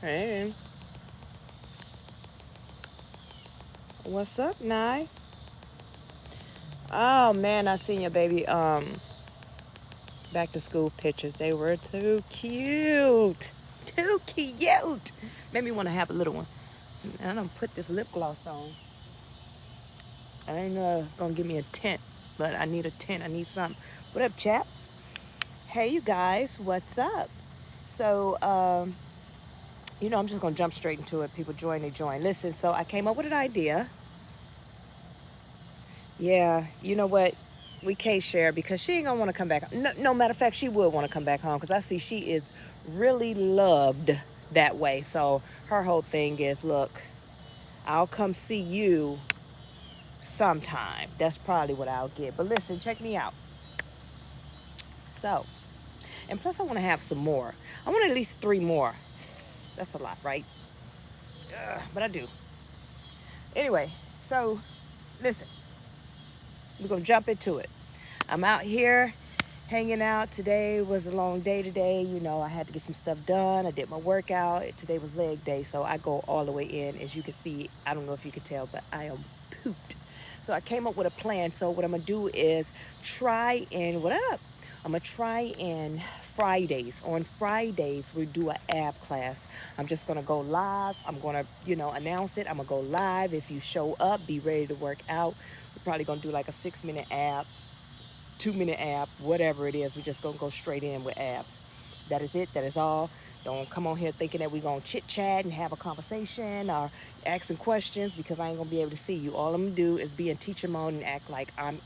Hey, what's up, Nye? Oh man, I seen your baby back to school pictures. They were too cute. Too cute. Made me want to have a little one. I don't put this lip gloss on. I ain't gonna give me a tint, but I need a tint. I need something. What up, chap? Hey, you guys, what's up? So, I'm just gonna jump straight into it. People join, they join. Listen, so I came up with an idea. Yeah, you know what? We can't share because she ain't gonna want to come back. No, matter of fact, she would want to come back home because I see she is really loved that way. So her whole thing is, look, I'll come see you sometime. That's probably what I'll get. But listen, check me out. So, and plus, I want to have some more. I want at least three more. That's a lot, right? But I do. Anyway, so listen, we're gonna jump into it. I'm out here hanging out. Today was a long day today. I had to get some stuff done. I did my workout. Today was leg day, so I go all the way in. As you can see, I don't know if you can tell, but I am pooped. So I came up with a plan. So what I'm gonna do is try and what up? I'm gonna try and Fridays. On Fridays, we do an ab class. I'm just gonna go live. I'm gonna, announce it. I'm gonna go live. If you show up, be ready to work out. We're probably gonna do like a 6 minute ab, 2 minute ab, whatever it is. We're just gonna go straight in with abs. That is it. That is all. Don't come on here thinking that we're gonna chit chat and have a conversation or asking questions because I ain't gonna be able to see you. All I'm gonna do is be in teacher mode and act like I'm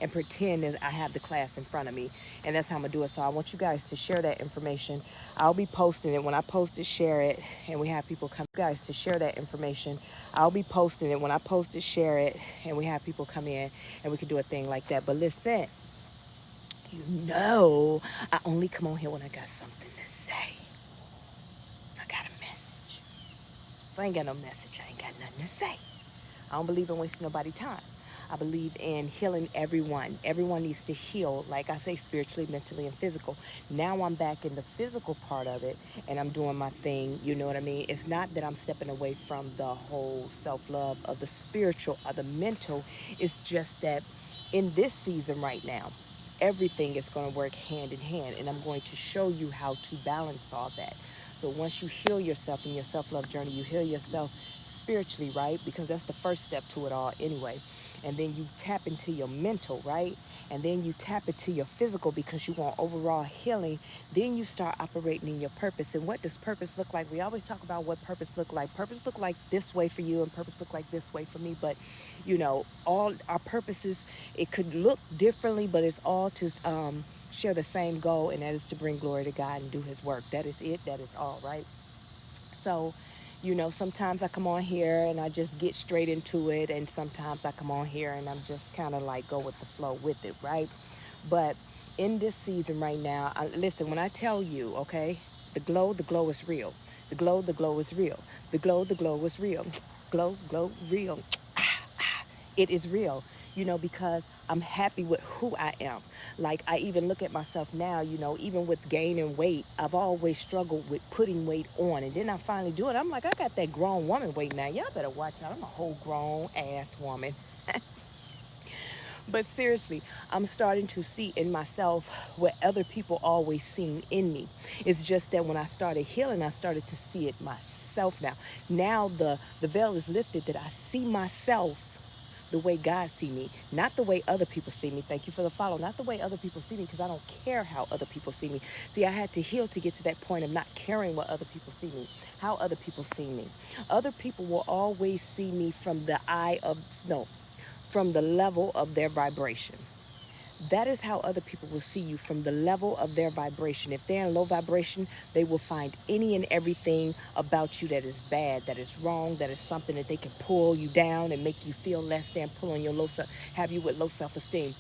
and pretend that I have the class in front of me. And that's how I'm gonna do it. So I want you guys to share that information. I'll be posting it. When I post it, share it, and we have people come guys to share that information. I'll be posting it. When I post it, share it, and we have people come in and we can do a thing like that. But listen, you know, I only come on here when I got something to say. I got a message. If I ain't got no message, I ain't got nothing to say. I don't believe in wasting nobody's time. I believe in healing everyone. Everyone needs to heal, like I say, spiritually, mentally, and physical. Now I'm back in the physical part of it and I'm doing my thing. You know what I mean? It's not that I'm stepping away from the whole self love of the spiritual or the mental. It's just that in this season right now, everything is going to work hand in hand. And I'm going to show you how to balance all that. So once you heal yourself in your self love journey, you heal yourself spiritually, right? Because that's the first step to it all anyway. And then you tap into your mental, right? And then you tap into your physical because you want overall healing. Then you start operating in your purpose. And what does purpose look like? We always talk about what purpose look like. Purpose look like this way for you and purpose look like this way for me. But all our purposes, it could look differently, but it's all to share the same goal, and that is to bring glory to God and do his work. That is it. That is all, right? So, sometimes I come on here and I just get straight into it, and sometimes I come on here and I'm just kind of like go with the flow with it, right? But in this season right now, listen, when I tell you, okay, the glow is real. The glow is real. The glow is real. Glow, real. It is real, because I'm happy with who I am. Like, I even look at myself now, even with gaining weight, I've always struggled with putting weight on. And then I finally do it. I'm like, I got that grown woman weight now. Y'all better watch out. I'm a whole grown ass woman. But seriously, I'm starting to see in myself what other people always seen in me. It's just that when I started healing, I started to see it myself now. Now the veil is lifted that I see myself the way God see me, not the way other people see me. Thank you for the follow. Not the way other people see me, because I don't care how other people see me. See, I had to heal to get to that point of not caring what other people see me, how other people see me. Other people will always see me from the eye of, no, from the level of their vibration. That is how other people will see you, from the level of their vibration. If they're in low vibration, they will find any and everything about you that is bad, that is wrong, that is something that they can pull you down and make you feel less than, pull on your low self, have you with low self-esteem.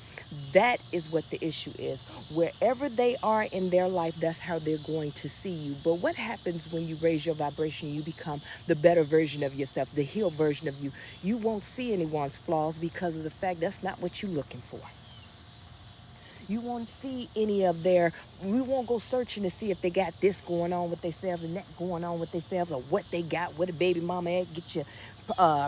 That is what the issue is. Wherever they are in their life, that's how they're going to see you. But what happens when you raise your vibration? You become the better version of yourself, the healed version of you. You won't see anyone's flaws because of the fact that's not what you're looking for. You won't see any of their, we won't go searching to see if they got this going on with themselves and that going on with themselves, or what they got, where the baby mama at, get your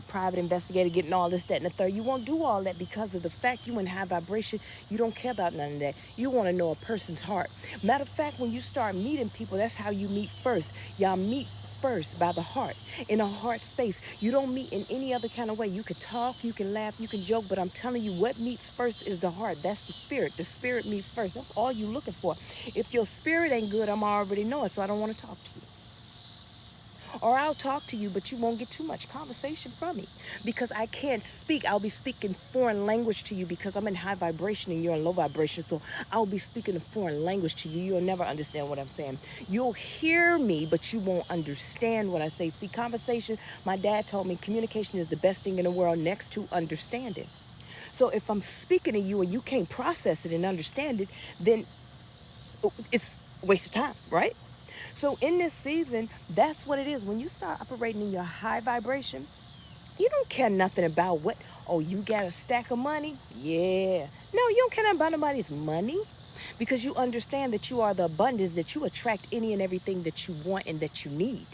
private investigator getting all this, that, and the third. You won't do all that because of the fact you in high vibration. You don't care about none of that. You want to know a person's heart. Matter of fact, when you start meeting people, that's how you meet first. Y'all meet first by the heart, in a heart space. You don't meet in any other kind of way. You can talk, you can laugh, you can joke, but I'm telling you, what meets first is the heart. That's the spirit. The spirit meets first. That's all you looking for. If your spirit ain't good, I'm already know it, so I don't want to talk to you. Or I'll talk to you, but you won't get too much conversation from me because I can't speak. I'll be speaking foreign language to you because I'm in high vibration and you're in low vibration. So I'll be speaking a foreign language to you. You'll never understand what I'm saying. You'll hear me, but you won't understand what I say. See, conversation, my dad told me communication is the best thing in the world next to understanding. So if I'm speaking to you and you can't process it and understand it, then it's a waste of time, right? So in this season, that's what it is. When you start operating in your high vibration, you don't care nothing about what, oh, you got a stack of money? Yeah. No, you don't care nothing about nobody's money because you understand that you are the abundance, that you attract any and everything that you want and that you need.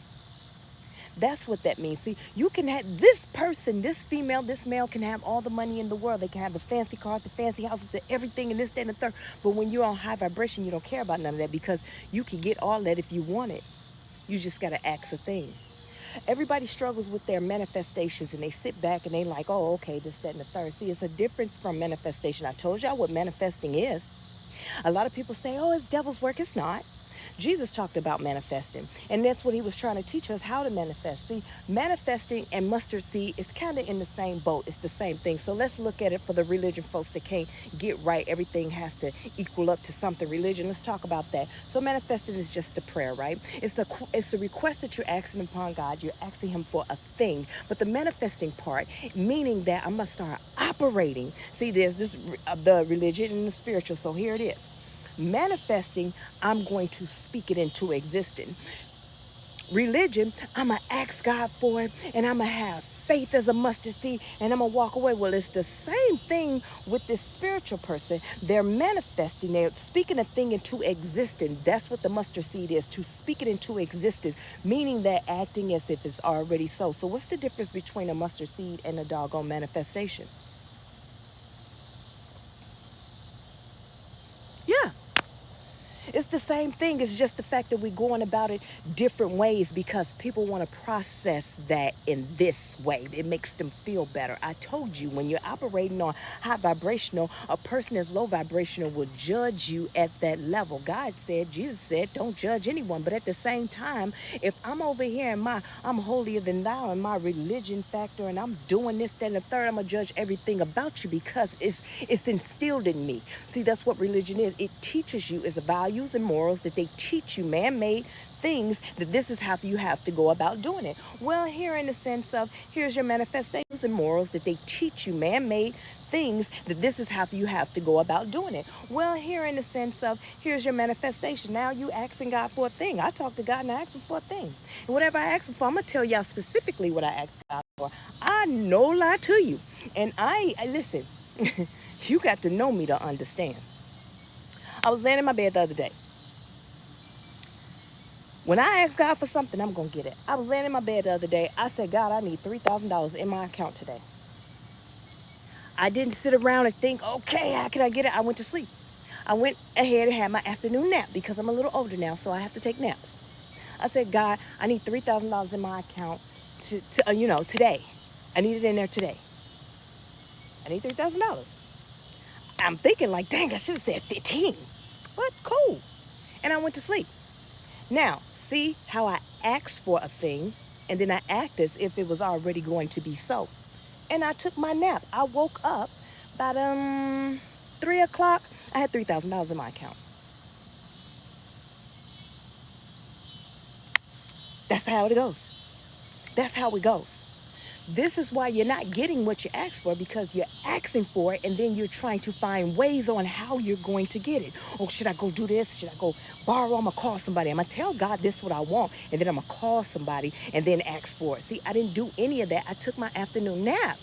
That's what that means. See, you can have this person, this female, this male can have all the money in the world. They can have the fancy cars, the fancy houses, the everything, and this, that, and the third. But when you're on high vibration, you don't care about none of that because you can get all that if you want it. You just got to ask a thing. Everybody struggles with their manifestations and they sit back and they like, oh, okay, this, that, and the third. See, it's a difference from manifestation. I told y'all what manifesting is. A lot of people say, oh, it's devil's work. It's not. Jesus talked about manifesting, and that's what he was trying to teach us, how to manifest. See, manifesting and mustard seed is kind of in the same boat. It's the same thing. So let's look at it for the religion folks that can't get right. Everything has to equal up to something religion. Let's talk about that. So manifesting is just a prayer, right? It's a request that you're asking upon God. You're asking him for a thing. But the manifesting part, meaning that I must start operating. See, there's this the religion and the spiritual. So here it is. Manifesting, I'm going to speak it into existence. Religion, I'm going to ask God for it, and I'm going to have faith as a mustard seed, and I'm going to walk away. Well, it's the same thing with this spiritual person. They're manifesting, they're speaking a thing into existence. That's what the mustard seed is, to speak it into existence, meaning that acting as if it's already so. So what's the difference between a mustard seed and a doggone manifestation? Yeah. It's the same thing. It's just the fact that we're going about it different ways because people want to process that in this way. It makes them feel better. I told you, when you're operating on high vibrational, a person that's low vibrational will judge you at that level. God said, Jesus said, don't judge anyone. But at the same time, if I'm over here and I'm holier than thou in my religion factor and I'm doing this, that, and the third, I'm going to judge everything about you because it's instilled in me. See, that's what religion is. It teaches you, it's a values and morals that they teach you, man-made things, that this is how you have to go about doing it. Well, here in the sense of, here's your manifestations and morals that they teach you, man-made things, that this is how you have to go about doing it. Well, here in the sense of, here's your manifestation. Now you asking God for a thing. I talk to God and I ask him for a thing. And whatever I ask him for, I'm going to tell y'all specifically what I asked God for. I no lie to you. And I listen, you got to know me to understand. I was laying in my bed the other day. When I ask God for something, I'm going to get it. I was laying in my bed the other day. I said, God, I need $3,000 in my account today. I didn't sit around and think, okay, how can I get it? I went to sleep. I went ahead and had my afternoon nap because I'm a little older now, so I have to take naps. I said, God, I need $3,000 in my account today. I need it in there today. I need $3,000. I'm thinking like, dang, I should have said 15. But cool. And I went to sleep. Now, see how I asked for a thing and then I act as if it was already going to be so. And I took my nap. I woke up about 3 o'clock. I had $3,000 in my account. That's how it goes. That's how it goes. This is why you're not getting what you asked for, because you're asking for it and then you're trying to find ways on how you're going to get it. Oh, should I go do this? Should I go borrow? I'm going to call somebody. I'm going to tell God this is what I want, and then I'm going to call somebody and then ask for it. See, I didn't do any of that. I took my afternoon nap.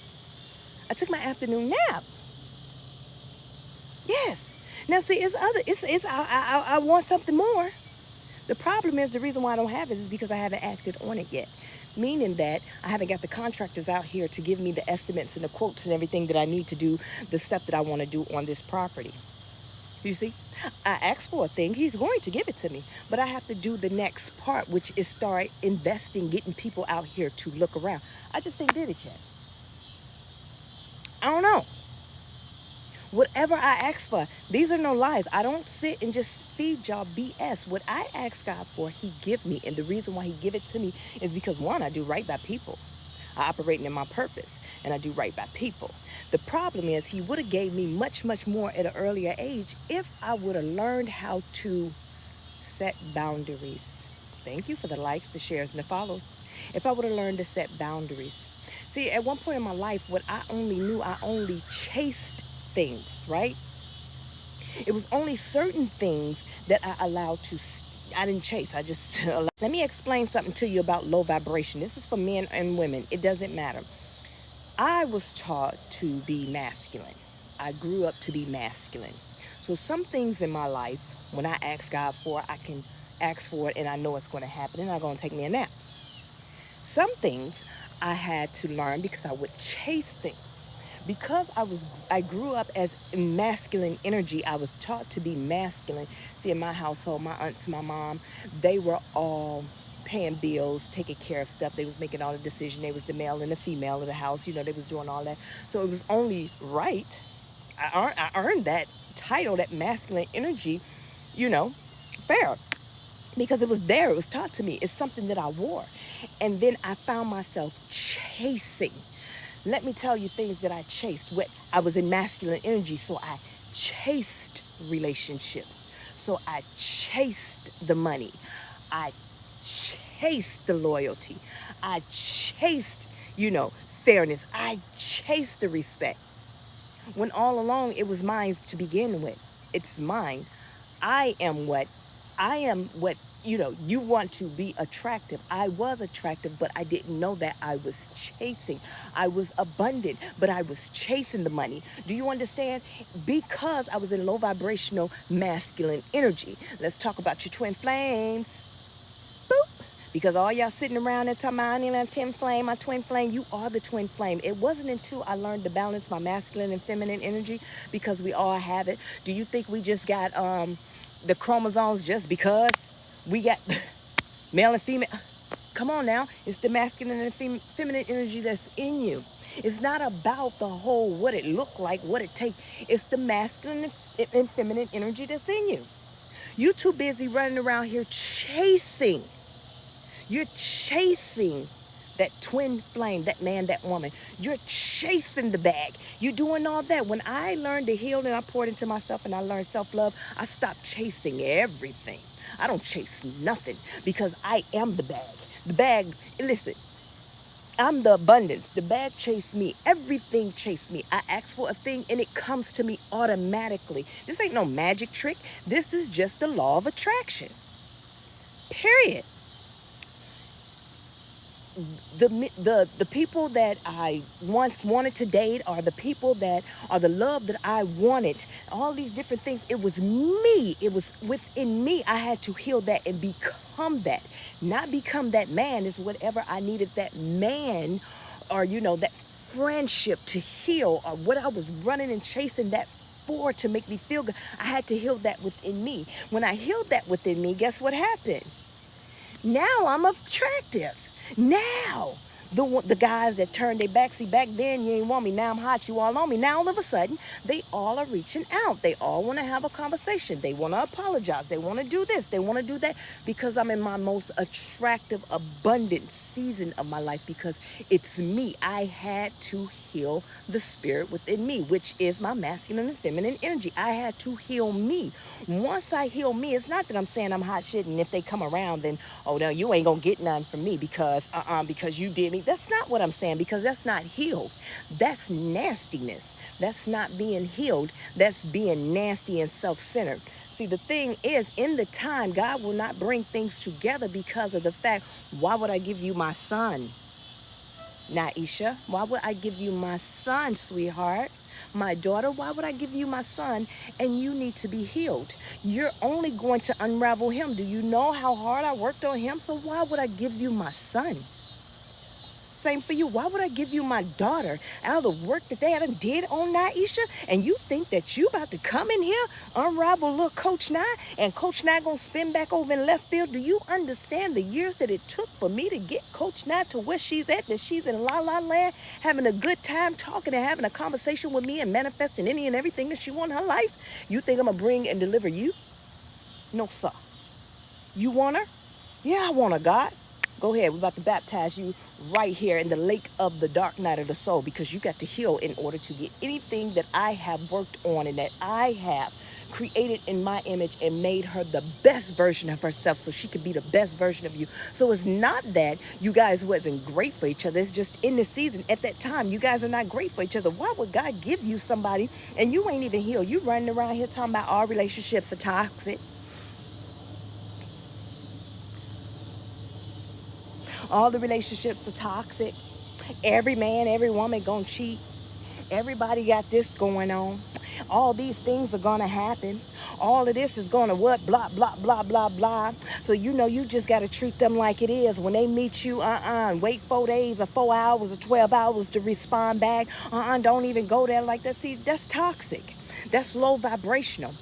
Yes. Now, see, I want something more. The problem is the reason why I don't have it is because I haven't acted on it yet. Meaning that I haven't got the contractors out here to give me the estimates and the quotes and everything that I need to do the stuff that I want to do on this property. You see, I asked for a thing. He's going to give it to me. But I have to do the next part, which is start investing, getting people out here to look around. I just ain't did it yet. I don't know. Whatever I ask for, these are no lies. I don't sit and just feed y'all BS. What I ask God for, he give me. And the reason why he give it to me is because, one, I do right by people. I operate in my purpose, and I do right by people. The problem is he would have gave me much, much more at an earlier age if I would have learned how to set boundaries. Thank you for the likes, the shares, and the follows. If I would have learned to set boundaries. See, at one point in my life, what I only knew, I only chased things, right? It was only certain things that I allowed to, I didn't chase, I just allowed. Let me explain something to you about low vibration. This is for men and women. It doesn't matter. I was taught to be masculine. I grew up to be masculine. So some things in my life, when I ask God for it, I can ask for it and I know it's going to happen and not going to take me a nap. Some things I had to learn because I would chase things. Because I grew up as masculine energy, I was taught to be masculine. See, in my household, my aunts, my mom, they were all paying bills, taking care of stuff. They was making all the decisions. They was the male and the female of the house. You know, they was doing all that. So it was only right. I earned that title, that masculine energy, you know, fair. Because it was there. It was taught to me. It's something that I wore. And then I found myself chasing. Let me tell you things that I chased. I was in masculine energy, so I chased relationships. So I chased the money. I chased the loyalty. I chased, fairness. I chased the respect. When all along it was mine to begin with. It's mine. I am what you want to be attractive. I was attractive, but I didn't know that I was chasing. I was abundant, but I was chasing the money. Do you understand? Because I was in low vibrational masculine energy. Let's talk about your twin flames. Boop. Because all y'all sitting around there talking about, I need a twin flame, my twin flame. You are the twin flame. It wasn't until I learned to balance my masculine and feminine energy, because we all have it. Do you think we just got the chromosomes just because we got male and female? Come on now. It's the masculine and feminine energy that's in you. It's not about the whole what it look like, what it takes. It's the masculine and feminine energy that's in you. You're too busy running around here chasing. You're chasing that twin flame, that man, that woman. You're chasing the bag. You're doing all that. When I learned to heal and I poured into myself and I learned self-love, I stopped chasing everything. I don't chase nothing because I am the bag. The bag, listen, I'm the abundance. The bag chased me. Everything chased me. I ask for a thing and it comes to me automatically. This ain't no magic trick. This is just the law of attraction. Period. The people that I once wanted to date are the people that are the love that I wanted. All these different things. It was me. It was within me. I had to heal that and become that. Not become that man. Is whatever I needed that man or, that friendship to heal, or what I was running and chasing that for to make me feel good. I had to heal that within me. When I healed that within me, guess what happened? Now I'm attractive. Now, the guys that turned their back, see, back then you ain't want me, now I'm hot, you all on me. Now all of a sudden, they all are reaching out. They all want to have a conversation. They want to apologize. They want to do this. They want to do that, because I'm in my most attractive, abundant season of my life, because it's me. I had to heal the spirit within me, which is my masculine and feminine energy. I had to heal me. Once I heal me, it's not that I'm saying I'm hot shit, and if they come around, then, oh, no, you ain't gonna get none from me because you did me. That's not what I'm saying, because that's not healed. That's nastiness. That's not being healed. That's being nasty and self-centered. See, the thing is, in the time, God will not bring things together because of the fact, why would I give you my son, Naisha? Why would I give you my son, sweetheart? My daughter, why would I give you my son and you need to be healed? You're only going to unravel him. Do you know how hard I worked on him? So why would I give you my son? Same for you. Why would I give you my daughter out of the work that they done did on Naisha? And you think that you about to come in here, unravel little Coach Nye, and Coach Nye gonna spin back over in left field? Do you understand the years that it took for me to get Coach Nye to where she's at, that she's in La La Land, having a good time talking and having a conversation with me and manifesting any and everything that she wants in her life? You think I'm gonna bring and deliver you? No, sir. You want her? Yeah, I want her, God. Go ahead. We're about to baptize you right here in the lake of the dark night of the soul, because you got to heal in order to get anything that I have worked on and that I have created in my image and made her the best version of herself so she could be the best version of you. So it's not that you guys wasn't great for each other. It's just in the season at that time, you guys are not great for each other. Why would God give you somebody and you ain't even healed? You running around here talking about all relationships are toxic. All the relationships are toxic. Every man, every woman gonna cheat. Everybody got this going on. All these things are gonna happen. All of this is gonna what? Blah, blah, blah, blah, blah. So you know you just gotta treat them like it is. When they meet you, wait 4 days or 4 hours or 12 hours to respond back. Don't even go there like that. See, that's toxic. That's low vibrational.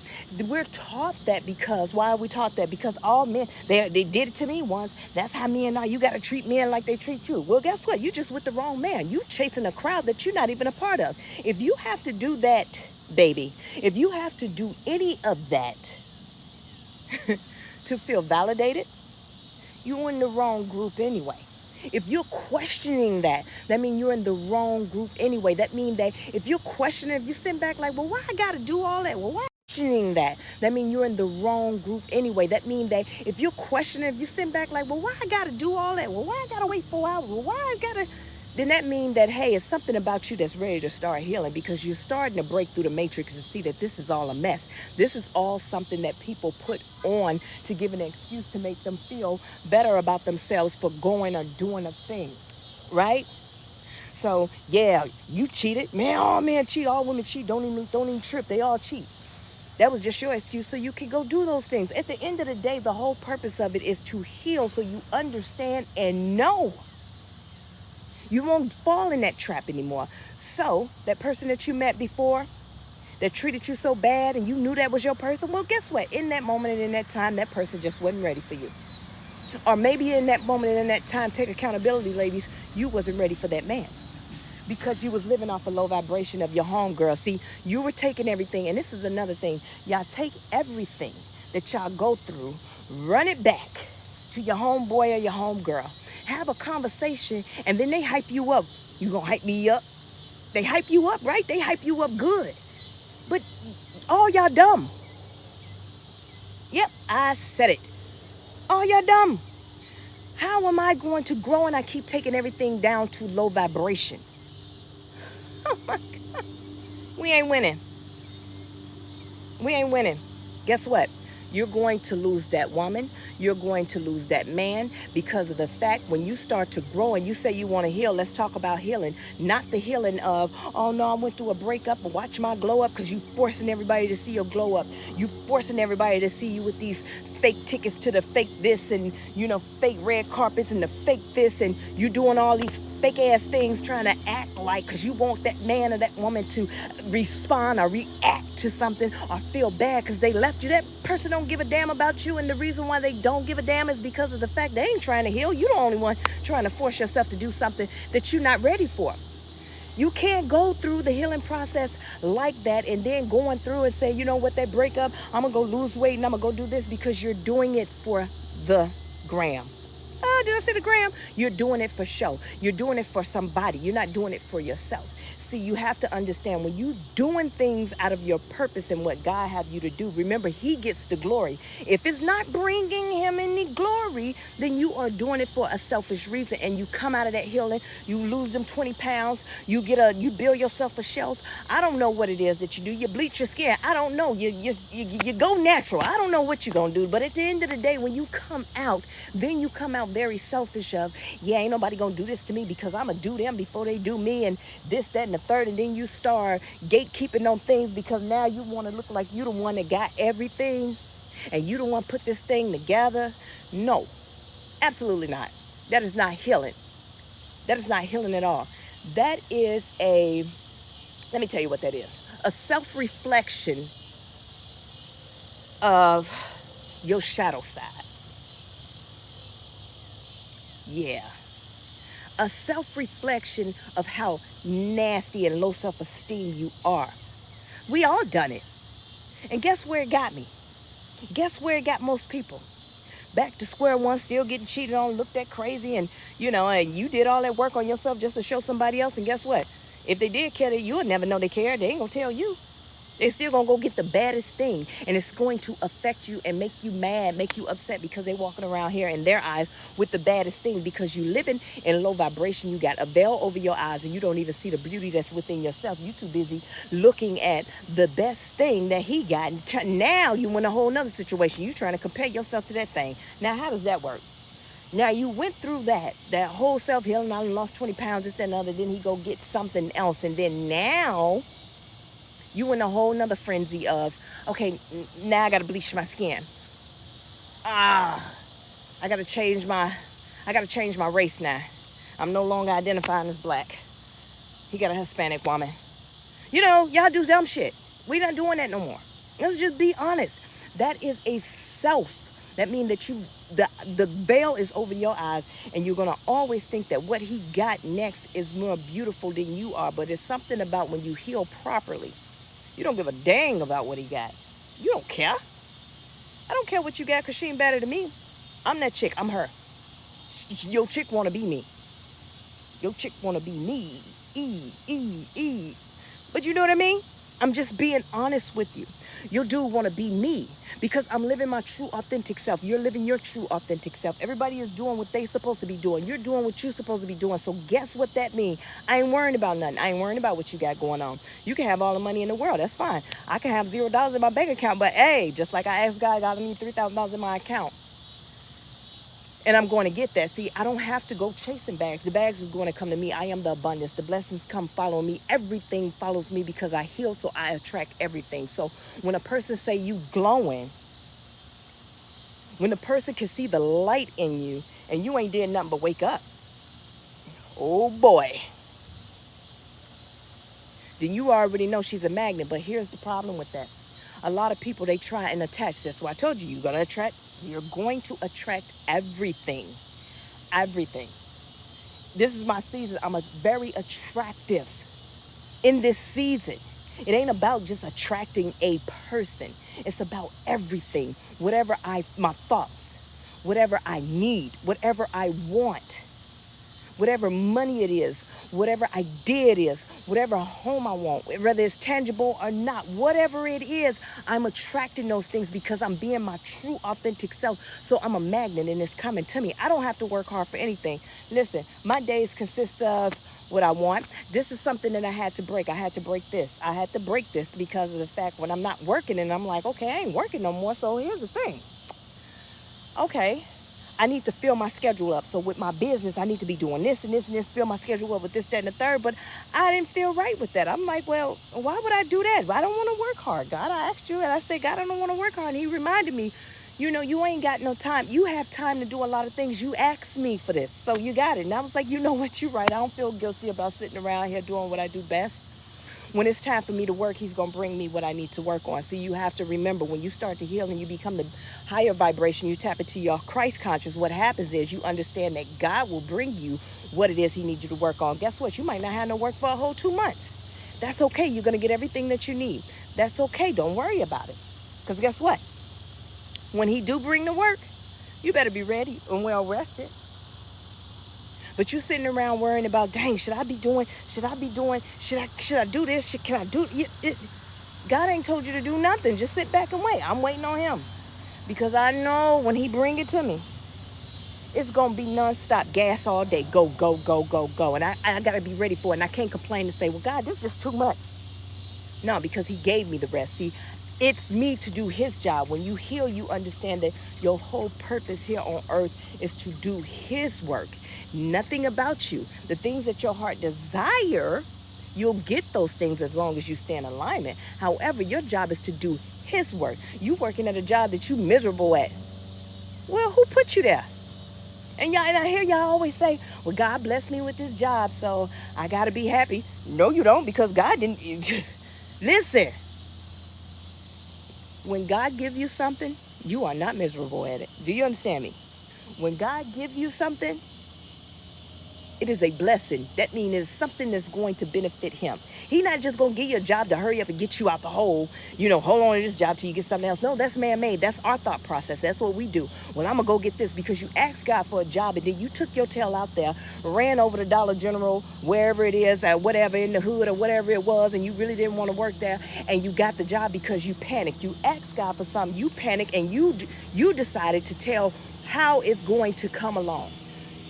We're taught that because, why are we taught that? Because all men, they did it to me once. That's how men are. You got to treat men like they treat you. Well, guess what? You just with the wrong man. You chasing a crowd that you're not even a part of. If you have to do that, baby, if you have to do any of that to feel validated, you're in the wrong group anyway. If you're questioning that means you're in the wrong group anyway. That means that if you're questioning, if you sit back like, well, why I got to do all that? Well, why questioning that means you're in the wrong group anyway. That means that if you're questioning, if you sit back like, well, why I got to do all that? Well, why I got to wait 4 hours? Well, why I got to... Then that means that, hey, it's something about you that's ready to start healing, because you're starting to break through the matrix and see that this is all a mess. This is all something that people put on to give an excuse to make them feel better about themselves for going or doing a thing, right? So, yeah, you cheated. Man, all men cheat. All women cheat. Don't even trip. They all cheat. That was just your excuse so you can go do those things. At the end of the day, the whole purpose of it is to heal so you understand and know. You won't fall in that trap anymore. So that person that you met before that treated you so bad and you knew that was your person, well, guess what? In that moment and in that time, that person just wasn't ready for you. Or maybe in that moment and in that time, take accountability, ladies, you wasn't ready for that man, because you was living off a low vibration of your homegirl. See, you were taking everything, and this is another thing. Y'all take everything that y'all go through, run it back to your homeboy or your homegirl. Have a conversation, and then they hype you up. You gonna hype me up? They hype you up, right? They hype you up good. But all y'all dumb. Yep, I said it. All y'all dumb. How am I going to grow and I keep taking everything down to low vibration? Oh my God. We ain't winning. We ain't winning. Guess what? You're going to lose that woman. You're going to lose that man, because of the fact when you start to grow and you say you want to heal, let's talk about healing. Not the healing of, oh no, I went through a breakup, but watch my glow up, because you forcing everybody to see your glow up. You forcing everybody to see you with these fake tickets to the fake this and, fake red carpets and the fake this, and you doing all these fake ass things trying to act like, because you want that man or that woman to respond or react to something or feel bad because they left you. That person don't give a damn about you, and the reason why they don't give a damn is because of the fact they ain't trying to heal. You the only one trying to force yourself to do something that you're not ready for. You can't go through the healing process like that and then going through and say, you know what, that breakup, I'm going to go lose weight and I'm going to go do this, because you're doing it for the gram. Oh, did I say the gram? You're doing it for show. You're doing it for somebody. You're not doing it for yourself. See, you have to understand, when you doing things out of your purpose and what God have you to do, remember, he gets the glory. If it's not bringing him any glory, then you are doing it for a selfish reason, and you come out of that healing, you lose them 20 pounds, you build yourself a shelf. I don't know what it is that you do. You bleach your skin. I don't know. You go natural. I don't know what you're going to do. But at the end of the day, when you come out, then you come out very very selfish of, yeah, ain't nobody gonna do this to me because I'm gonna do them before they do me, and this, that, and the third, and then you start gatekeeping on things because now you want to look like you the one that got everything and you the one put this thing together. No, absolutely not. That is not healing. That is not healing at all. That is let me tell you what that is. A self-reflection of your shadow side. Yeah. A self-reflection of how nasty and low self-esteem you are. We all done it. And guess where it got me? Guess where it got most people? Back to square one, still getting cheated on, looked at crazy, and and you did all that work on yourself just to show somebody else. And guess what? If they did care, you would never know they care. They ain't gonna tell you. They're still gonna go get the baddest thing, and it's going to affect you and make you mad, make you upset because they're walking around here in their eyes with the baddest thing because you living in low vibration. You got a veil over your eyes, and you don't even see the beauty that's within yourself. You too busy looking at the best thing that he got. Now you in a whole nother situation. You trying to compare yourself to that thing. Now, how does that work? Now, you went through that whole self-healing. I lost 20 pounds, this, that, and other. Then he go get something else, and then now you in a whole nother frenzy of, okay, now I gotta bleach my skin. I gotta change my race now. I'm no longer identifying as black. He got a Hispanic woman. Y'all do dumb shit. We not doing that no more. Let's just be honest. That is a self. That means that the veil is over your eyes, and you're gonna always think that what he got next is more beautiful than you are. But it's something about when you heal properly. You don't give a dang about what he got. You don't care. I don't care what you got because she ain't better than me. I'm that chick. I'm her. Your chick want to be me. Your chick want to be me. But you know what I mean? I'm just being honest with you. Your dude want to be me because I'm living my true, authentic self. You're living your true, authentic self. Everybody is doing what they supposed to be doing. You're doing what you're supposed to be doing. So guess what that means? I ain't worrying about nothing. I ain't worrying about what you got going on. You can have all the money in the world. That's fine. I can have $0 in my bank account. But hey, just like I asked God, I need $3,000 in my account. And I'm going to get that. See, I don't have to go chasing bags. The bags is going to come to me. I am the abundance. The blessings come follow me. Everything follows me because I heal, so I attract everything. So when a person say you glowing, when a person can see the light in you and you ain't did nothing but wake up, oh boy, then you already know she's a magnet. But here's the problem with that. A lot of people, they try and attach. That's why I told you, you're going to attract everything. Everything. This is my season. I'm a very attractive in this season. It ain't about just attracting a person. It's about everything. Whatever my thoughts, whatever I need, whatever I want, whatever money it is, whatever idea it is, whatever home I want, whether it's tangible or not, whatever it is, I'm attracting those things because I'm being my true, authentic self. So I'm a magnet and it's coming to me. I don't have to work hard for anything. Listen, my days consist of what I want. This is something that I had to break. I had to break this. I had to break this because of the fact when I'm not working and I'm like, okay, I ain't working no more. So here's the thing. Okay. I need to fill my schedule up. So with my business, I need to be doing this and this and this, fill my schedule up with this, that, and the third. But I didn't feel right with that. I'm like, well, why would I do that? I don't want to work hard. God, I asked you, and I said, God, I don't want to work hard. And he reminded me, you ain't got no time. You have time to do a lot of things. You asked me for this, so you got it. And I was like, you know what, you're right. I don't feel guilty about sitting around here doing what I do best. When it's time for me to work, he's going to bring me what I need to work on. See, you have to remember, when you start to heal and you become the higher vibration, you tap into your Christ conscious, what happens is you understand that God will bring you what it is he needs you to work on. Guess what? You might not have no work for a whole 2 months. That's okay. You're going to get everything that you need. That's okay. Don't worry about it. Because guess what? When he do bring the work, you better be ready and well rested. But you sitting around worrying about, dang, should I do this? Can I do it? God ain't told you to do nothing. Just sit back and wait. I'm waiting on him. Because I know when he bring it to me, it's going to be nonstop gas all day. Go, go, go, go, go. And I got to be ready for it. And I can't complain and say, well, God, this is just too much. No, because he gave me the rest. See, It's me to do his job. When you heal, you understand that your whole purpose here on earth is to do his work. Nothing about you. The things that your heart desire, you'll get those things as long as you stay in alignment. However, your job is to do his work. You working at a job that you miserable at. Well, who put you there? And y'all, and I hear y'all always say, well, God blessed me with this job, so I gotta be happy. No, you don't, because God didn't. Listen, when God gives you something, you are not miserable at it. Do you understand me? When God gives you something, it is a blessing. That means it's something that's going to benefit him. He's not just going to give you a job to hurry up and get you out the hole, hold on to this job till you get something else. No, that's man-made. That's our thought process. That's what we do. Well, I'm going to go get this because you asked God for a job and then you took your tail out there, ran over to Dollar General, wherever it is, whatever, in the hood or whatever it was, and you really didn't want to work there, and you got the job because you panicked. You asked God for something, you panicked, and you decided to tell how it's going to come along.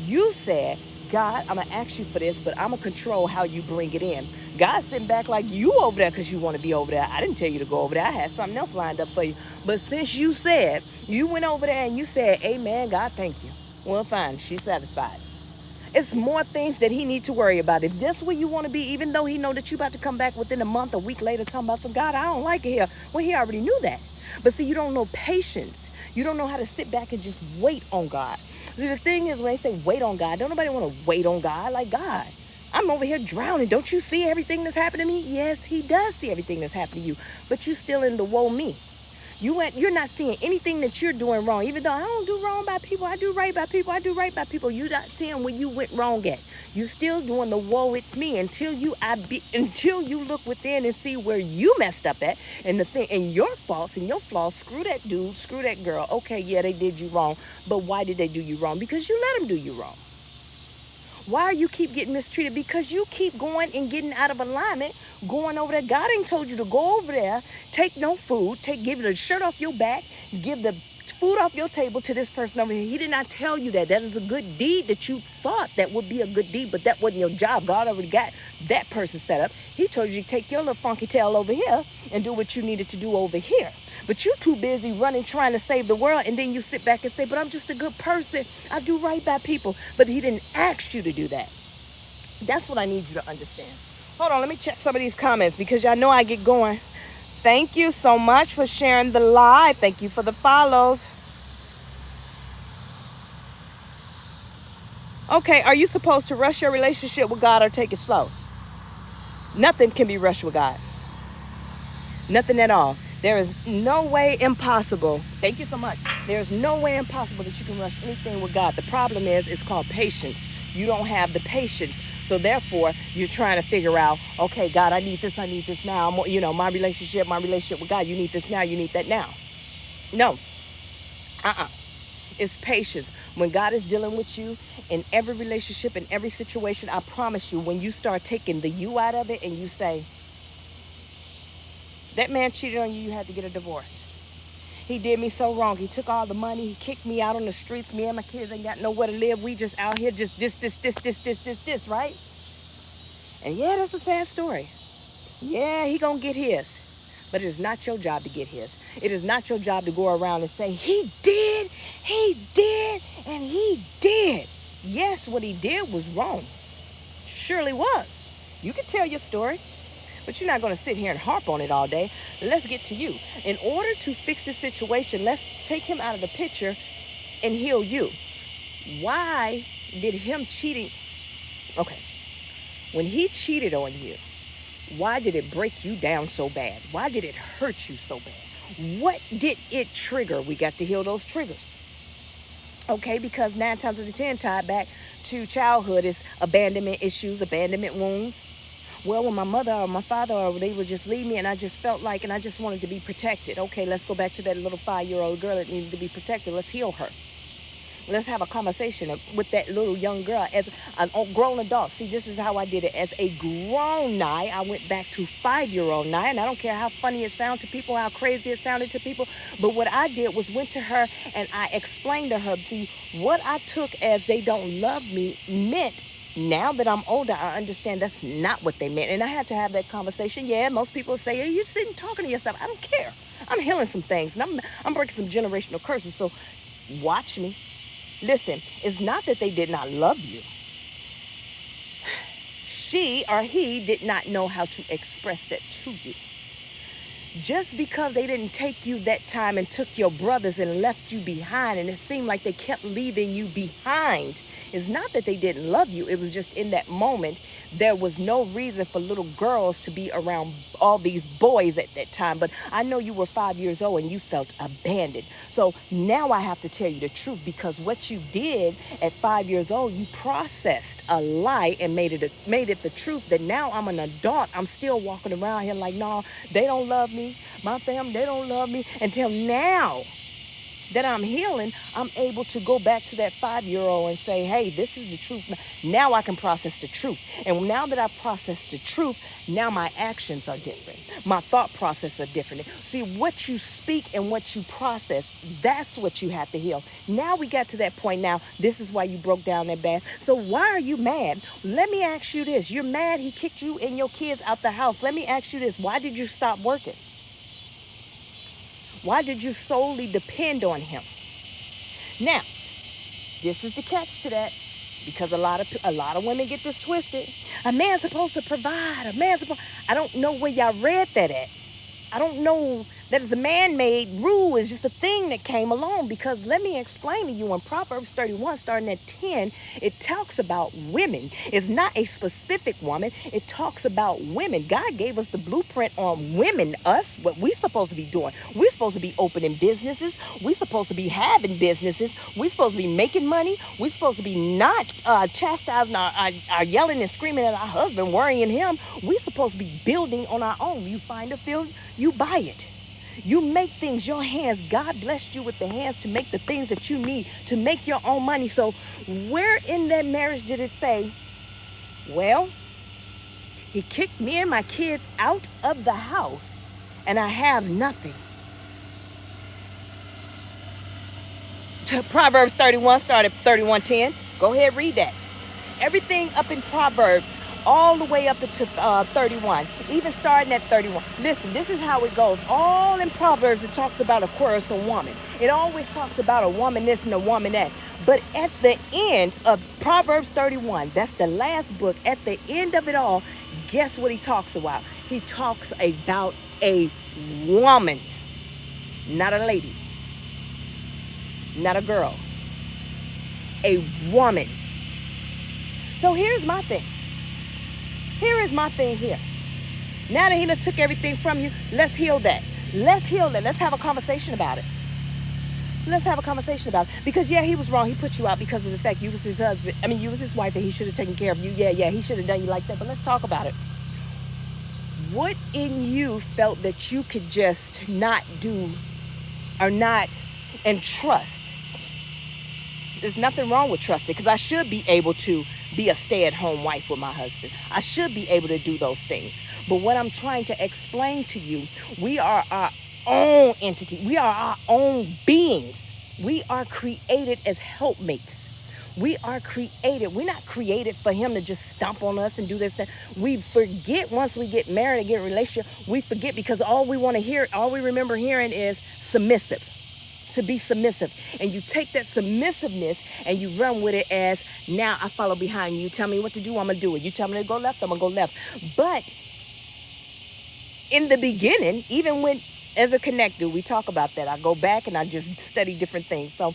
You said, God, I'm going to ask you for this, but I'm going to control how you bring it in. God's sitting back like you over there because you want to be over there. I didn't tell you to go over there. I had something else lined up for you. But since you said, you went over there and you said, amen, God, thank you. Well, fine. She's satisfied. It's more things that he needs to worry about. If that's where you want to be, even though he know that you about to come back within a month, a week later, talking about some, God, I don't like it here. Well, he already knew that. But see, you don't know patience. You don't know how to sit back and just wait on God. The thing is, when they say wait on God, don't nobody want to wait on God. Like, God, I'm over here drowning. Don't you see everything that's happening to me? Yes, he does see everything that's happening to you. But you still in the woe me. You're not seeing anything that you're doing wrong. Even though I don't do wrong by people, I do right by people, I do right by people. You're not seeing where you went wrong at. You still doing the woe it's me until you look within and see where you messed up at and the thing and your faults and your flaws. Screw that dude, screw that girl. Okay, yeah, they did you wrong, but why did they do you wrong? Because you let them do you wrong. Why you keep getting mistreated? Because you keep going and getting out of alignment, going over there. God ain't told you to go over there, take no food, give the shirt off your back, give the food off your table to this person over here. He did not tell you that. That is a good deed that you thought that would be a good deed, but that wasn't your job. God already got that person set up. He told you to take your little funky tail over here and do what you needed to do over here. But you're too busy running, trying to save the world, and then you sit back and say, but I'm just a good person. I do right by people. But he didn't ask you to do that. That's what I need you to understand. Hold on, let me check some of these comments because y'all know I get going. Thank you so much for sharing the live. Thank you for the follows. Okay, are you supposed to rush your relationship with God or take it slow? Nothing can be rushed with God. Nothing at all. There is no way impossible. Thank you so much. There's no way impossible that you can rush anything with God. The problem is, it's called patience. You don't have the patience. So therefore, you're trying to figure out, okay, God, I need this now. My relationship with God, you need this now, you need that now. No. It's patience. When God is dealing with you in every relationship, in every situation, I promise you, when you start taking the you out of it and you say, that man cheated on you, you had to get a divorce. He did me so wrong. He took all the money. He kicked me out on the streets. Me and my kids ain't got nowhere to live. We just out here just this, right? And yeah, that's a sad story. Yeah, he gonna get his. But it is not your job to get his. It is not your job to go around and say, he did, and he did. Yes, what he did was wrong. Surely was. You can tell your story. But you're not going to sit here and harp on it all day. Let's get to you. In order to fix the situation, let's take him out of the picture and heal you. Why did him cheating? Okay. When he cheated on you, why did it break you down so bad? Why did it hurt you so bad? What did it trigger? We got to heal those triggers. Okay, because 9 times out of 10 tied back to childhood is abandonment issues, abandonment wounds. Well, when my mother or my father, or they would just leave me and I just felt like, and I just wanted to be protected. Okay, let's go back to that little 5-year-old girl that needed to be protected. Let's heal her. Let's have a conversation with that little young girl as a grown adult. See, this is how I did it. As a grown Nye, I went back to 5-year-old Nye, and I don't care how funny it sounded to people, how crazy it sounded to people, but what I did was went to her and I explained to her, see, what I took as they don't love me meant Now that I'm older, I understand that's not what they meant. And I had to have that conversation. Yeah, most people say, hey, you're sitting talking to yourself. I don't care. I'm healing some things and I'm breaking some generational curses. So watch me. Listen, it's not that they did not love you. She or he did not know how to express that to you. Just because they didn't take you that time and took your brothers and left you behind, and it seemed like they kept leaving you behind, it's not that they didn't love you. It was just in that moment, there was no reason for little girls to be around all these boys at that time. But I know you were 5 years old and you felt abandoned. So now I have to tell you the truth, because what you did at 5 years old, you processed a lie and made it the truth. That now I'm an adult, I'm still walking around here like, no, they don't love me. My family, they don't love me. Until now that I'm healing, I'm able to go back to that 5-year-old and say, hey, this is the truth. Now I can process the truth. And now that I process the truth, now my actions are different. My thought process are different. See, what you speak and what you process, that's what you have to heal. Now we got to that point. Now, this is why you broke down that bad. So why are you mad? Let me ask you this. You're mad he kicked you and your kids out the house. Let me ask you this. Why did you stop working? Why did you solely depend on him? Now, this is the catch to that, because a lot of women get this twisted. A man's supposed to provide. I don't know where y'all read that at. I don't know. That is a man-made rule. It's just a thing that came along. Because let me explain to you, in Proverbs 31, starting at 10, it talks about women. It's not a specific woman. It talks about women. God gave us the blueprint on women, us, what we supposed to be doing. We're supposed to be opening businesses. We're supposed to be having businesses. We're supposed to be making money. We're supposed to be not chastising our yelling and screaming at our husband, worrying him. We're supposed to be building on our own. You find a field, you buy it. You make things, your hands, God blessed you with the hands to make the things that you need to make your own money. So where in that marriage did it say, well, he kicked me and my kids out of the house and I have nothing? Proverbs 31 started 31:10. Go ahead, read that. Everything up in Proverbs, all the way up into 31, even starting at 31. Listen, this is how it goes. All in Proverbs, it talks about a quarrelsome woman. It always talks about a woman this and a woman that. But at the end of Proverbs 31, that's the last book, at the end of it all, guess what he talks about? He talks about a woman, not a lady, not a girl, a woman. So here's my thing. Here is my thing here. Now that he done took everything from you, let's heal that. Let's heal that. Let's have a conversation about it. Let's have a conversation about it. Because, yeah, he was wrong. He put you out because of the fact you was his husband. I mean, you was his wife and he should have taken care of you. Yeah, he should have done you like that. But let's talk about it. What in you felt that you could just not do or not and trust? There's nothing wrong with trusting, because I should be able to be a stay-at-home wife with my husband. I should be able to do those things. But what I'm trying to explain to you, we are our own entity. We are our own beings. We are created as helpmates. We are created. We're not created for him to just stomp on us and do this. We forget once we get married and get a relationship, we forget, because all we want to hear, all we remember hearing is submissive. To be submissive. And you take that submissiveness and you run with it as, now I follow behind you. You tell me what to do, I'm going to do it. You tell me to go left, I'm going to go left. But in the beginning, even when, as a connector, we talk about that. I go back and I just study different things. So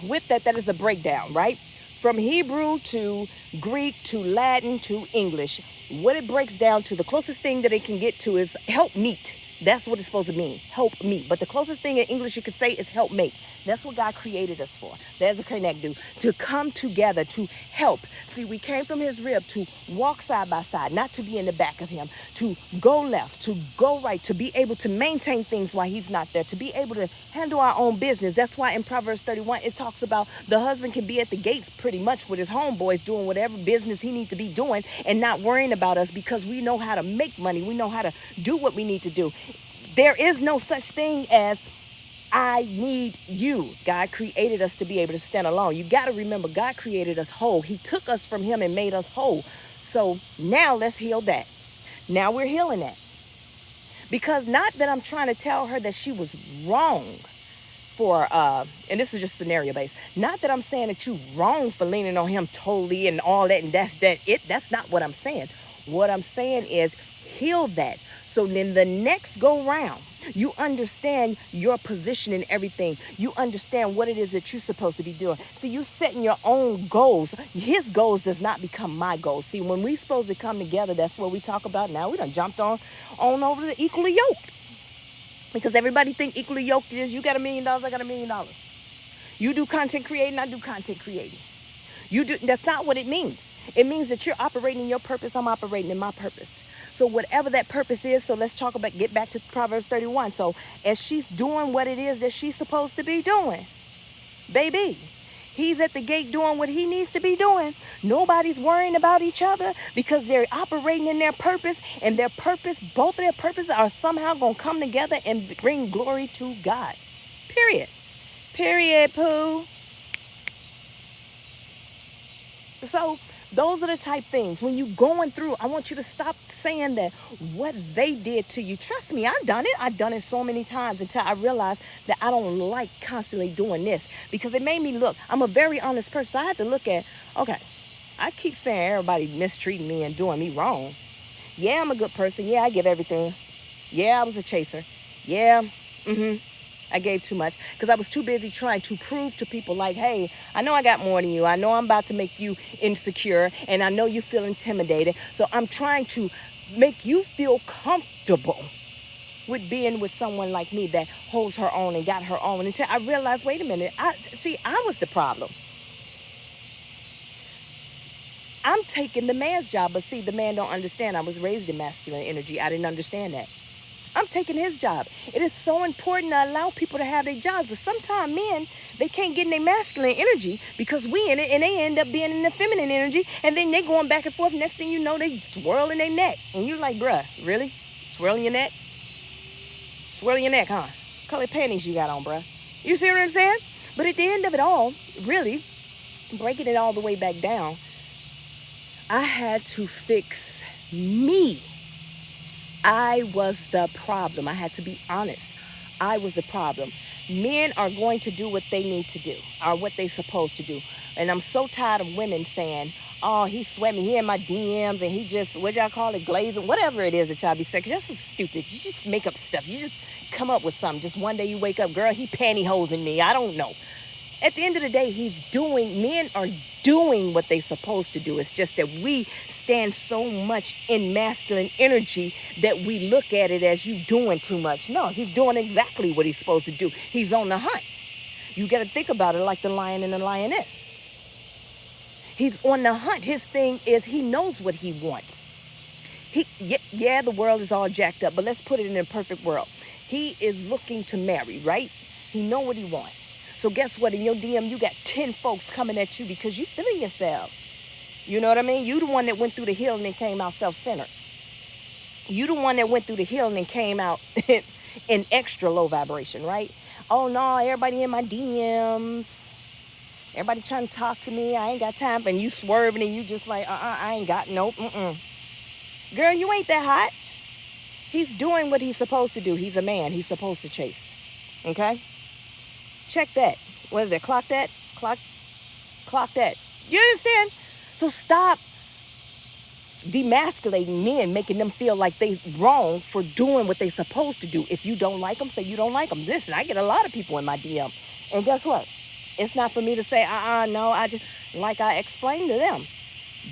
with that, that is a breakdown, right? From Hebrew to Greek to Latin to English. What it breaks down to, the closest thing that it can get to is help meet. That's what it's supposed to mean, help me. But the closest thing in English you could say is help mate. That's what God created us for. There's a connect do. To come together, to help. See, we came from his rib to walk side by side, not to be in the back of him, to go left, to go right, to be able to maintain things while he's not there, to be able to handle our own business. That's why in Proverbs 31, it talks about the husband can be at the gates pretty much with his homeboys doing whatever business he needs to be doing and not worrying about us, because we know how to make money. We know how to do what we need to do. There is no such thing as I need you. God created us to be able to stand alone. You got to remember, God created us whole. He took us from him and made us whole. So now let's heal that. Now we're healing that. Because not that I'm trying to tell her that she was wrong for, and this is just scenario based. Not that I'm saying that you wrong for leaning on him totally and all that, and that's not what I'm saying. What I'm saying is heal that. So then the next go round, you understand your position in everything. You understand what it is that you're supposed to be doing. So you setting your own goals. His goals does not become my goals. See, when we supposed to come together, that's what we talk about now. We done jumped on over the equally yoked. Because everybody think equally yoked is you got $1 million, I got $1 million. You do content creating, I do content creating. That's not what it means. It means that you're operating in your purpose, I'm operating in my purpose. So whatever that purpose is, so let's get back to Proverbs 31. So as she's doing what it is that she's supposed to be doing, baby, he's at the gate doing what he needs to be doing. Nobody's worrying about each other because they're operating in their purpose, and their purpose, both of their purposes are somehow going to come together and bring glory to God. Period. Period, Pooh. So those are the type things. When you going through, I want you to stop saying that what they did to you. Trust me, I've done it. I've done it so many times until I realized that I don't like constantly doing this because it made me look. I'm a very honest person. So I had to look at, okay, I keep saying everybody mistreating me and doing me wrong. Yeah, I'm a good person. Yeah, I give everything. Yeah, I was a chaser. Yeah, I gave too much because I was too busy trying to prove to people like, hey, I know I got more than you. I know I'm about to make you insecure, and I know you feel intimidated. So I'm trying to make you feel comfortable with being with someone like me that holds her own and got her own, until I realized, wait a minute, I was the problem. I'm taking the man's job, but see, the man don't understand. I was raised in masculine energy. I didn't understand that. I'm taking his job. It is so important to allow people to have their jobs. But sometimes men, they can't get in their masculine energy because we in it, and they end up being in the feminine energy. And then they going back and forth. Next thing you know, they swirling their neck. And you're like, bruh, really? Swirling your neck? Swirling your neck, huh? What color panties you got on, bruh? You see what I'm saying? But at the end of it all, really, breaking it all the way back down, I had to fix me. I was the problem. I had to be honest. I was the problem. Men are going to do what they need to do, or what they're supposed to do. And I'm so tired of women saying, oh, he sweat me. He in my DMs and he just, what y'all call it, glazing, whatever it is that y'all be saying. That's so stupid. You just make up stuff. You just come up with something. Just one day you wake up, girl, he pantyhosing me. I don't know. At the end of the day, men are doing what they're supposed to do. It's just that we stand so much in masculine energy that we look at it as you doing too much. No, he's doing exactly what he's supposed to do. He's on the hunt. You got to think about it like the lion and the lioness. He's on the hunt. His thing is he knows what he wants. The world is all jacked up, but let's put it in a perfect world. He is looking to marry, right? He know what he wants. So guess what? In your DM, you got 10 folks coming at you because you feeling yourself. You know what I mean? You the one that went through the hill and then came out self-centered. You the one that went through the hill and then came out in extra low vibration, right? Oh, no, everybody in my DMs. Everybody trying to talk to me. I ain't got time. And you swerving and you just like, I ain't got, nope, Girl, you ain't that hot. He's doing what he's supposed to do. He's a man. He's supposed to chase. Okay? Check that. What is it? Clock that? Clock that. You understand? So stop demasculating men, making them feel like they wrong for doing what they supposed to do. If you don't like them, say you don't like them. Listen, I get a lot of people in my DM. And guess what? It's not for me to say, no, I just, like I explained to them,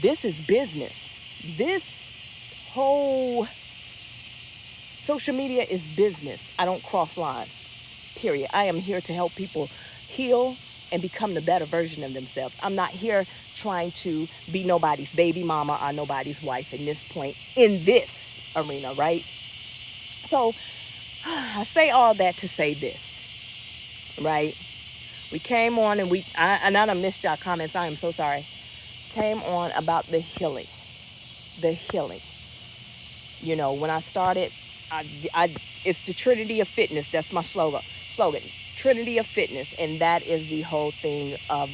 this is business. This whole social media is business. I don't cross lines. Period. I am here to help people heal and become the better version of themselves. I'm not here trying to be nobody's baby mama or nobody's wife in this point, in this arena, right? So I say all that to say this, right? We came on and I done missed y'all comments. I am so sorry. Came on about the healing. The healing. You know, when I started, it's the Trinity of Fitness. That's my slogan. Trinity of Fitness, and that is the whole thing of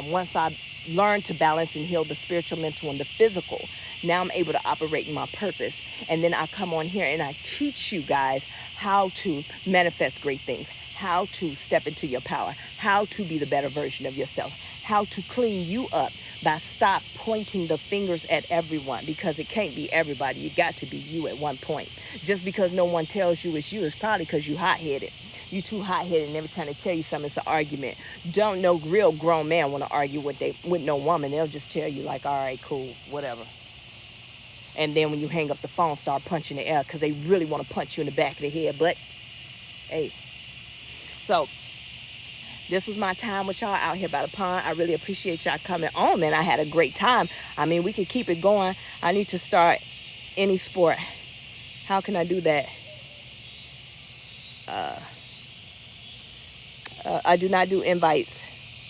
once I learned to balance and heal the spiritual, mental, and the physical, now I'm able to operate in my purpose. And then I come on here and I teach you guys how to manifest great things, how to step into your power, how to be the better version of yourself, how to clean you up by stop pointing the fingers at everyone, because it can't be everybody. You got to be you at one point. Just because no one tells you it's you, it's probably because you hot-headed. You too hot-headed, and every time they tell you something, it's an argument. Don't no real grown man want to argue with no woman. They'll just tell you like, all right, cool, whatever. And then when you hang up the phone, start punching the air because they really want to punch you in the back of the head. But, hey. So, this was my time with y'all out here by the pond. I really appreciate y'all coming on, man. I had a great time. I mean, we could keep it going. I need to start any sport. How can I do that? I do not do invites.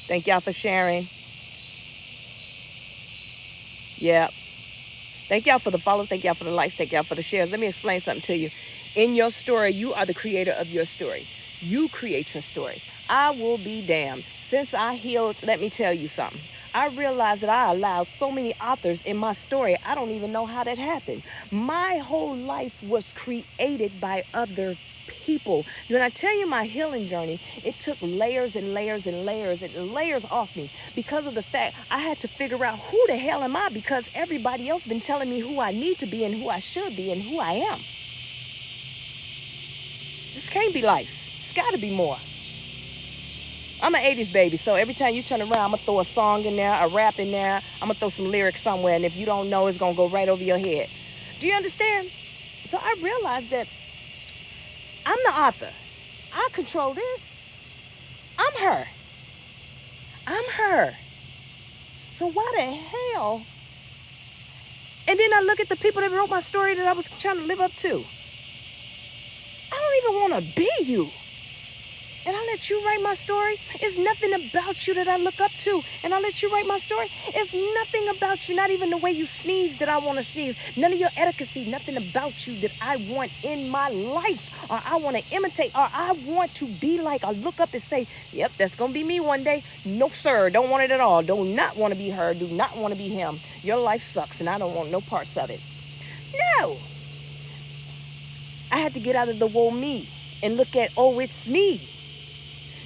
Thank y'all for sharing. Yeah. Thank y'all for the follows. Thank y'all for the likes. Thank y'all for the shares. Let me explain something to you. In your story, you are the creator of your story. You create your story. I will be damned. Since I healed, let me tell you something. I realized that I allowed so many authors in my story. I don't even know how that happened. My whole life was created by other people. When I tell you my healing journey, it took layers and layers and layers and layers off me because of the fact I had to figure out who the hell am I, because everybody else been telling me who I need to be and who I should be and who I am. This can't be life. It's got to be more. I'm an 80s baby, so every time you turn around, I'm going to throw a song in there, a rap in there. I'm going to throw some lyrics somewhere, and if you don't know, it's going to go right over your head. Do you understand? So I realized that I'm the author. I control this. I'm her. I'm her. So why the hell? And then I look at the people that wrote my story that I was trying to live up to. I don't even want to be you. And I let you write my story. It's nothing about you that I look up to. And I let you write my story. It's nothing about you, not even the way you sneeze that I want to sneeze. None of your etiquette, nothing about you that I want in my life, or I want to imitate, or I want to be like, or look up and say, yep, that's going to be me one day. No, sir, don't want it at all. Do not want to be her. Do not want to be him. Your life sucks, and I don't want no parts of it. No. I had to get out of the woe me and look at, oh, it's me.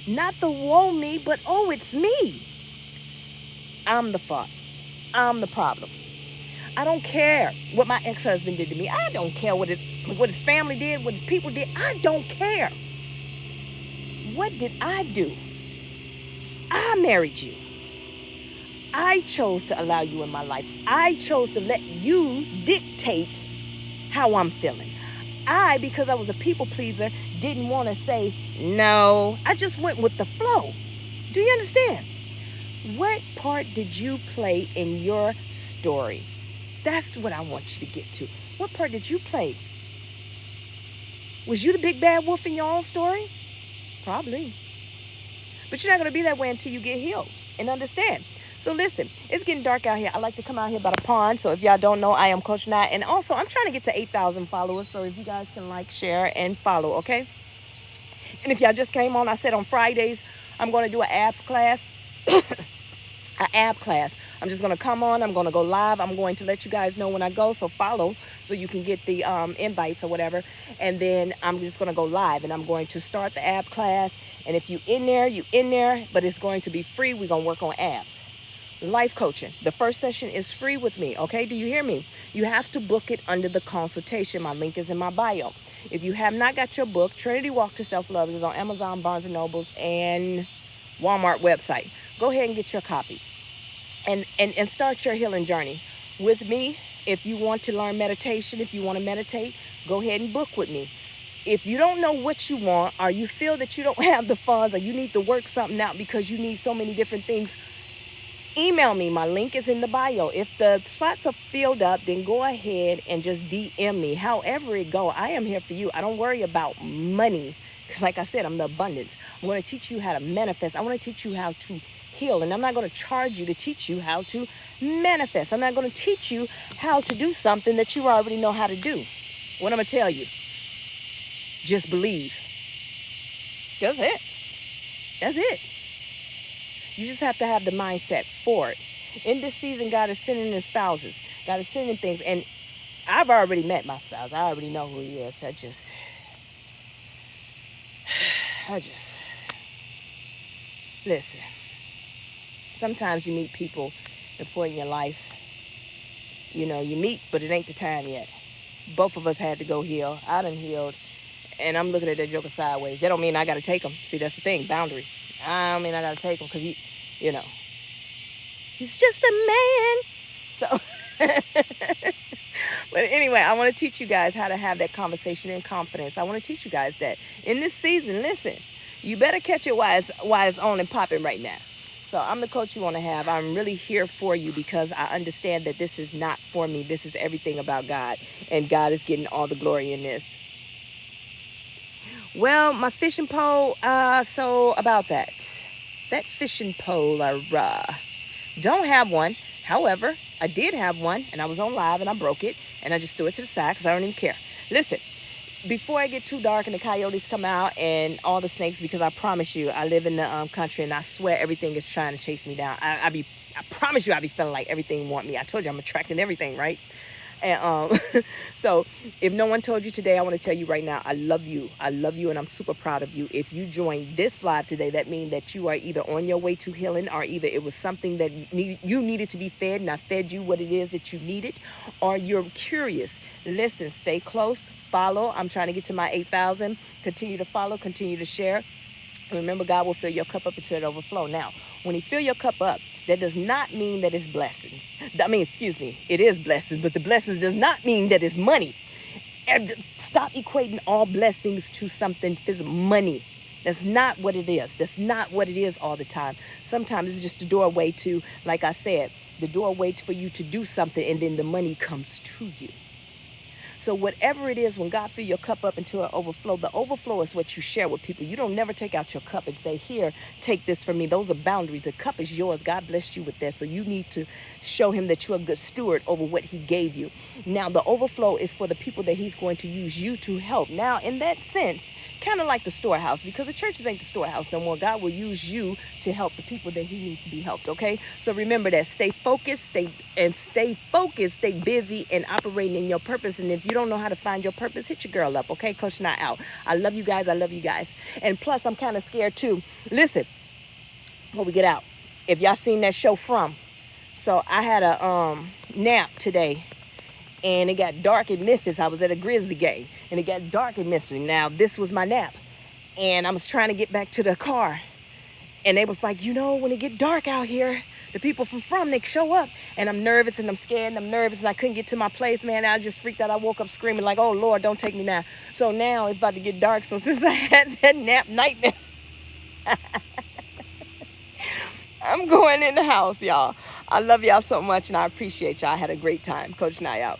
Not the woe me, but oh, it's me. I'm the fault. I'm the problem. I don't care what my ex-husband did to me. I don't care what his family did, what his people did. I don't care. What did I do? I married you. I chose to allow you in my life. I chose to let you dictate how I'm feeling. Because I was a people pleaser, didn't want to say no. I just went with the flow. Do you understand? What part did you play in your story? That's what I want you to get to. What part did you play? Was you the big bad wolf in your own story? Probably. But you're not going to be that way until you get healed and understand. So listen, it's getting dark out here. I like to come out here by the pond. So if y'all don't know, I am Coach Nye. And also, I'm trying to get to 8,000 followers. So if you guys can like, share, and follow, okay? And if y'all just came on, I said on Fridays, I'm going to do an abs class. An ab class. I'm just going to come on. I'm going to go live. I'm going to let you guys know when I go. So follow so you can get the invites or whatever. And then I'm just going to go live. And I'm going to start the ab class. And if you in there, you in there. But it's going to be free. We're going to work on abs. Life coaching. The first session is free with me. Okay, do you hear me? You have to book it under the consultation. My link is in my bio. If you have not got your book, Trinity Walk to Self-Love is on Amazon, Barnes & Noble, and Walmart website. Go ahead and get your copy and start your healing journey with me. If you want to learn meditation, if you want to meditate, go ahead and book with me. If you don't know what you want, or you feel that you don't have the funds, or you need to work something out because you need so many different things, email me. My link is in the bio. If the slots are filled up, then go ahead and just DM me. However it go, I am here for you. I don't worry about money. Because like I said, I'm the abundance. I'm going to teach you how to manifest. I want to teach you how to heal. And I'm not going to charge you to teach you how to manifest. I'm not going to teach you how to do something that you already know how to do. What I'm going to tell you, just believe. That's it. That's it. You just have to have the mindset for it. In this season, God is sending in spouses. God is sending things. And I've already met my spouse. I already know who he is. Listen. Sometimes you meet people important in your life. You know, you meet, but it ain't the time yet. Both of us had to go heal. I done healed. And I'm looking at that joker sideways. That don't mean I got to take him. See, that's the thing. Boundaries. I don't mean I got to take him because he's just a man. So, but anyway, I want to teach you guys how to have that conversation in confidence. I want to teach you guys that in this season, listen, you better catch it while it's on and popping right now. So I'm the coach you want to have. I'm really here for you because I understand that this is not for me. This is everything about God. And God is getting all the glory in this. Well, my fishing pole, so about that. That fishing pole, don't have one. However, I did have one, and I was on live, and I broke it, and I just threw it to the side because I don't even care. Listen, before I get too dark and the coyotes come out and all the snakes, because I promise you, I live in the country, and I swear everything is trying to chase me down. I promise you, I be feeling like everything want me. I told you I'm attracting everything, right? And so if no one told you today, I want to tell you right now, I love you. I love you, and I'm super proud of you. If you joined this live today, that means that you are either on your way to healing, or either it was something that you needed to be fed, and I fed you what it is that you needed, or you're curious. Listen, stay close, follow. I'm trying to get to my 8,000. Continue to follow, continue to share. Remember, God will fill your cup up until it overflow. Now, when he fill your cup up, that does not mean that it's blessings. It is blessings, but the blessings does not mean that it's money. And stop equating all blessings to something physical, money. That's not what it is. That's not what it is all the time. Sometimes it's just a doorway to, like I said, the doorway for you to do something, and then the money comes to you. So whatever it is, when God fill your cup up until it overflow, the overflow is what you share with people. You don't never take out your cup and say, here, take this from me. Those are boundaries. The cup is yours. God blessed you with that. So you need to show him that you're a good steward over what he gave you. Now, the overflow is for the people that he's going to use you to help. Now, in that sense, kind of like the storehouse, because the churches ain't the storehouse no more. God will use you to help the people that he needs to be helped, okay? So remember that. Stay focused, stay busy and operating in your purpose. And if you don't know how to find your purpose, hit your girl up, okay? Coach Nye out. I love you guys. I love you guys. And plus, I'm kind of scared too. Listen, before we get out, if y'all seen that show From, so I had a nap today. And it got dark in Memphis. I was at a Grizzly game, and it got dark in Memphis. Now, this was my nap. And I was trying to get back to the car. And they was like, when it get dark out here, the people from they show up. And I'm nervous, and I'm scared, and I'm nervous, and I couldn't get to my place, man. I just freaked out. I woke up screaming like, oh, Lord, don't take me now. So now it's about to get dark. So since I had that night nap, I'm going in the house, y'all. I love y'all so much, and I appreciate y'all. I had a great time. Coach Nye out.